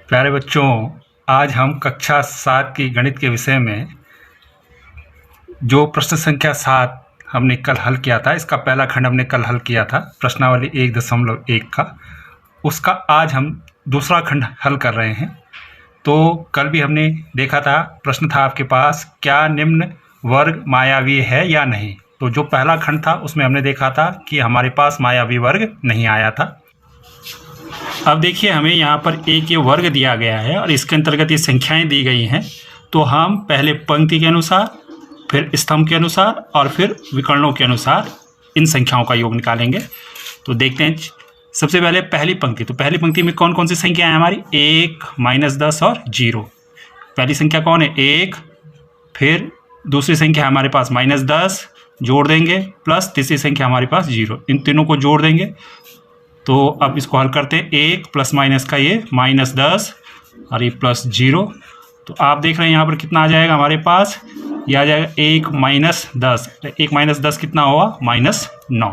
प्यारे बच्चों, आज हम कक्षा 7 की गणित के विषय में जो प्रश्न संख्या 7 हमने कल हल किया था, इसका पहला खंड हमने कल हल किया था प्रश्नावली 1.1 का। उसका आज हम दूसरा खंड हल कर रहे हैं। तो कल भी हमने देखा था, प्रश्न था आपके पास, क्या निम्न वर्ग मायावी है या नहीं। तो जो पहला खंड था उसमें हमने देखा था कि हमारे पास मायावी वर्ग नहीं आया था। अब देखिए, हमें यहाँ पर एक ये वर्ग दिया गया है और इसके अंतर्गत ये संख्याएं दी गई हैं। तो हम पहले पंक्ति के अनुसार, फिर स्तंभ के अनुसार और फिर विकर्णों के अनुसार इन संख्याओं का योग निकालेंगे। तो देखते हैं, सबसे पहले पहली पंक्ति। तो पहली पंक्ति में कौन कौन सी संख्या है हमारी? 1, -10 और 0। पहली संख्या कौन है? 1। फिर दूसरी संख्या हमारे पास -10 जोड़ देंगे, प्लस तीसरी संख्या हमारे पास 0। इन तीनों को जोड़ देंगे। तो अब इसको हल करते हैं। 1 प्लस माइनस का ये -10 और ये +0। तो आप देख रहे हैं यहाँ पर कितना आ जाएगा हमारे पास? ये आ जाएगा 1 - 10। 1 - 10 कितना हुआ? -9।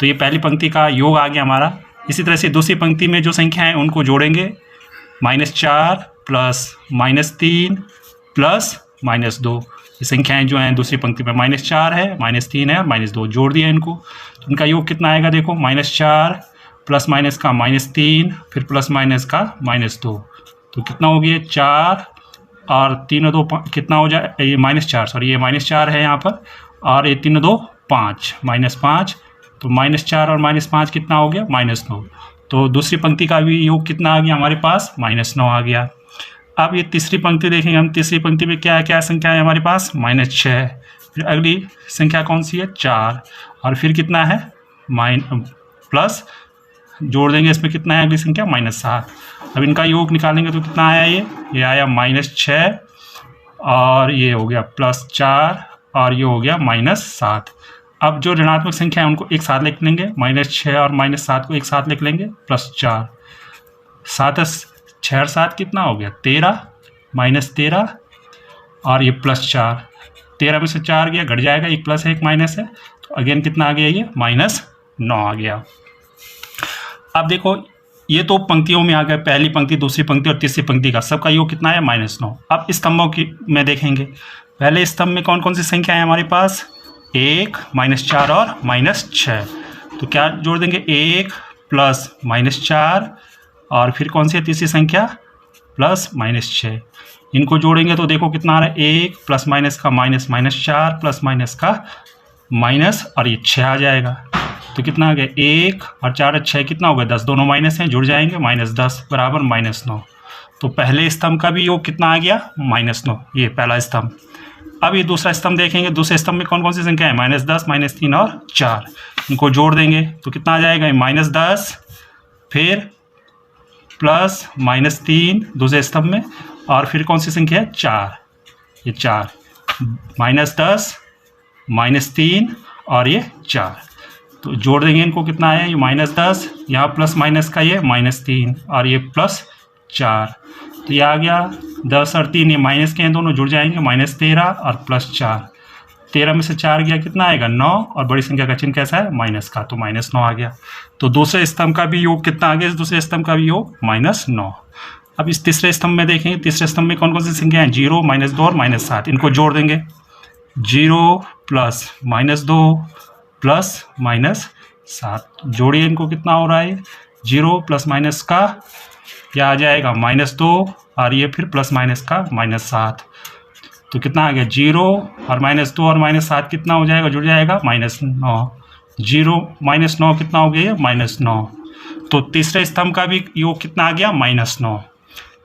तो ये पहली पंक्ति का योग आ गया हमारा। इसी तरह से दूसरी पंक्ति में जो संख्या है उनको जोड़ेंगे। -4 प्लस -3 प्लस -2। ये संख्याएं जो हैं दूसरी पंक्ति में -4 है, -3 है और -2 जोड़ दिया इनको। तो इनका योग कितना आएगा? देखो, -4 प्लस माइनस का -3 फिर प्लस माइनस का -2। तो कितना हो गया? 4 और 3 2 कितना हो जाए? ये -4, सॉरी ये -4 है यहाँ पर, और ये 3 2 5, -5। तो -4 और -5 कितना हो गया? -9। तो दूसरी पंक्ति का भी योग कितना आ गया हमारे पास? -9 आ गया। अब ये तीसरी पंक्ति देखेंगे हम। तीसरी पंक्ति में क्या क्या संख्या है हमारे पास? -6। फिर अगली संख्या कौन सी है? 4। और फिर कितना है? प्लस जोड़ देंगे, इसमें कितना है अगली संख्या? -7। अब इनका योग निकालेंगे तो कितना आया? ये आया -6 और ये हो गया +4 और ये हो गया -7। अब जो ऋणात्मक संख्या है उनको एक साथ लिख लेंगे। -6 और -7 को एक साथ लिख लेंगे, +4। 6 और 7 कितना हो गया? 13, -13 और ये +4। 13 में से 4 गया, घट जाएगा, एक प्लस है एक माइनस है। तो अगेन कितना आ गया? ये -9 आ गया। अब देखो, ये तो पंक्तियों में आ गए, पहली पंक्ति, दूसरी पंक्ति और तीसरी पंक्ति का सबका योग कितना है? -9। अब स्तंभों की में देखेंगे। पहले स्तंभ में कौन कौन सी संख्या है हमारे पास? 1, -4 और -6। तो क्या जोड़ देंगे? 1 प्लस -4 और फिर कौन सी है तीसरी संख्या? प्लस -6। इनको जोड़ेंगे तो देखो कितना आ रहा है? 1 प्लस माइनस का -4 प्लस माइनस का माइनस और ये 6 आ जाएगा। तो कितना आ गया? 1 और 4 और 6 कितना हो गया? 10। दोनों माइनस हैं, जुड़ जाएंगे, -10 बराबर -9। तो पहले स्तंभ का भी योग कितना आ गया? -9। ये पहला स्तंभ। अब ये दूसरा स्तंभ देखेंगे। दूसरे स्तंभ में कौन कौन सी संख्या है? -10, -3 और 4। इनको जोड़ देंगे तो कितना आ जाएगा? -10 फिर प्लस -3 दूसरे स्तंभ में, और फिर कौन सी संख्या है? 4। ये 4, -10 -3 और ये 4। तो जोड़ देंगे इनको, कितना आया? ये -10, यहाँ प्लस माइनस का ये -3 और ये +4। तो ये आ गया 10 और 3, ये माइनस के हैं, दोनों जुड़ जाएंगे, -13 और +4। 13 में से 4 गया, कितना आएगा? 9, और बड़ी संख्या का चिन्ह कैसा है? माइनस का, तो -9 आ गया। तो दूसरे स्तंभ का भी योग कितना आ गया? इस दूसरे स्तंभ का भी योग -9। अब इस तीसरे स्तंभ में देखेंगे। तीसरे स्तंभ में कौन कौन सी संख्या है? 0, -2 और -7। इनको जोड़ देंगे। 0 प्लस -2 प्लस -7 जोड़िए इनको, कितना हो रहा है? 0 प्लस माइनस का क्या आ जाएगा? -2 और ये फिर प्लस माइनस का -7। तो कितना आ गया? 0 और -2 और -7 कितना हो जाएगा? जुड़ जाएगा, -9। 0 -9 कितना हो गया? -9। तो तीसरे स्तंभ का भी योग कितना आ गया? -9।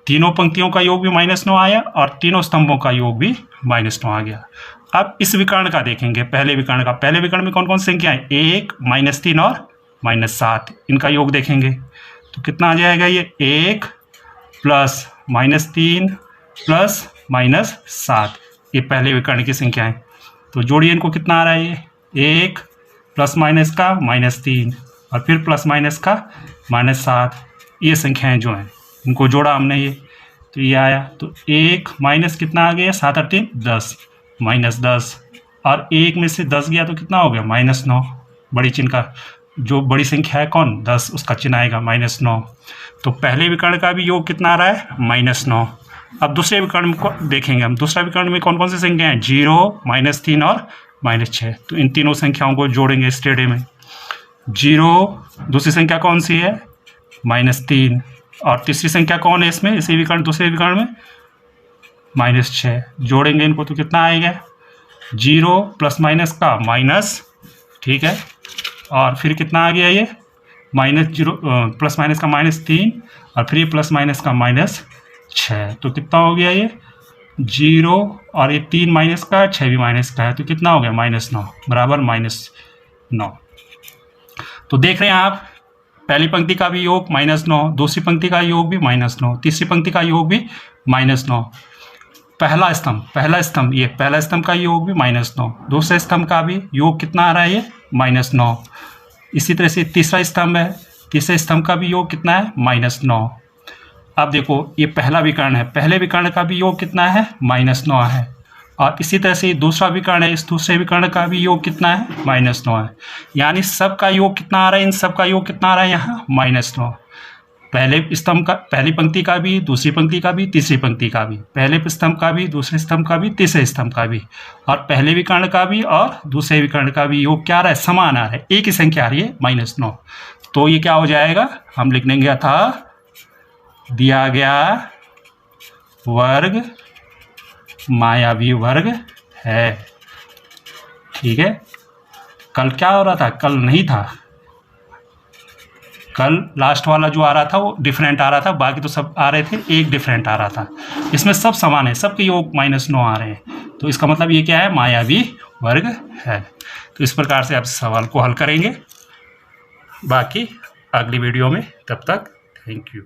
तीनों पंक्तियों का योग भी -9 आया और तीनों स्तंभों का योग भी -9 आ गया। अब इस विकर्ण का देखेंगे, पहले विकर्ण का। पहले विकर्ण में कौन कौन सी संख्या है? 1, -3 और -7। इनका योग देखेंगे तो कितना आ जाएगा? ये 1 प्लस -3 प्लस -7। ये पहले विकर्ण की संख्या है। तो जोड़िए इनको, कितना आ रहा है? ये 1 प्लस माइनस का -3 और फिर प्लस माइनस का -7। ये संख्याएं जो हैं इनको जोड़ा हमने, ये तो ये आया। तो 1 माइनस कितना आ गया? 7 और 3 10, -10 और 1 में से 10 गया तो कितना हो गया? -9, बड़ी चिन्ह का जो बड़ी संख्या है कौन 10, उसका चिन्ह आएगा -9। तो पहले विकर्ण का भी योग कितना आ रहा है -9। अब दूसरे विकर्ण को देखेंगे हम। दूसरा विकर्ण में कौन कौन सी संख्या है 0, -3 और -6। तो इन तीनों संख्याओं को जोड़ेंगे इस टेढ़े में। 0, दूसरी संख्या कौन सी है -3, और तीसरी संख्या कौन है इसमें, इसी विकर्ण दूसरे विकर्ण में -6। जोड़ेंगे इनको तो कितना आएगा 0 प्लस माइनस का माइनस, ठीक है, और फिर कितना आ गया ये -0 प्लस माइनस का -3, और फिर ये प्लस माइनस का -6। तो कितना हो गया ये 0, और ये 3 माइनस का, 6 भी माइनस का है, तो कितना हो गया -9 बराबर -9। तो देख रहे हैं आप, पहली पंक्ति का भी योग -9, दूसरी पंक्ति का योग भी -9, तीसरी पंक्ति का योग भी -9। पहला स्तंभ ये पहला स्तंभ का योग भी -9, दूसरे स्तंभ का भी योग कितना आ रहा है ये -9। इसी तरह से तीसरा स्तंभ है, तीसरे स्तंभ का भी योग कितना है -9। अब देखो ये पहला विकर्ण है, पहले विकर्ण का भी योग कितना है -9 है, और इसी तरह से दूसरा विकर्ण है, इस दूसरे विकर्ण का भी योग कितना है -9 है। यानी सबका योग कितना आ रहा है, इन सब का योग कितना आ रहा है यहाँ -9। पहले स्तंभ का, पहली पंक्ति का भी, दूसरी पंक्ति का भी, तीसरी पंक्ति का भी, पहले स्तंभ का भी, दूसरे स्तंभ का भी, तीसरे स्तंभ का भी, और पहले विकर्ण का भी और दूसरे विकर्ण का भी योग क्या आ रहा है समान आ रहा है, एक ही संख्या आ रही है -9। तो ये क्या हो जाएगा, हम लिख लेंगे था दिया गया वर्ग मायावी वर्ग है। ठीक है, कल क्या हो रहा था, कल नहीं था, कल लास्ट वाला जो आ रहा था वो डिफरेंट आ रहा था, बाकी तो सब आ रहे थे, एक डिफरेंट आ रहा था। इसमें सब समान है, सबके योग -9 आ रहे हैं। तो इसका मतलब ये क्या है, मायावी वर्ग है। तो इस प्रकार से आप सवाल को हल करेंगे, बाकी अगली वीडियो में। तब तक थैंक यू।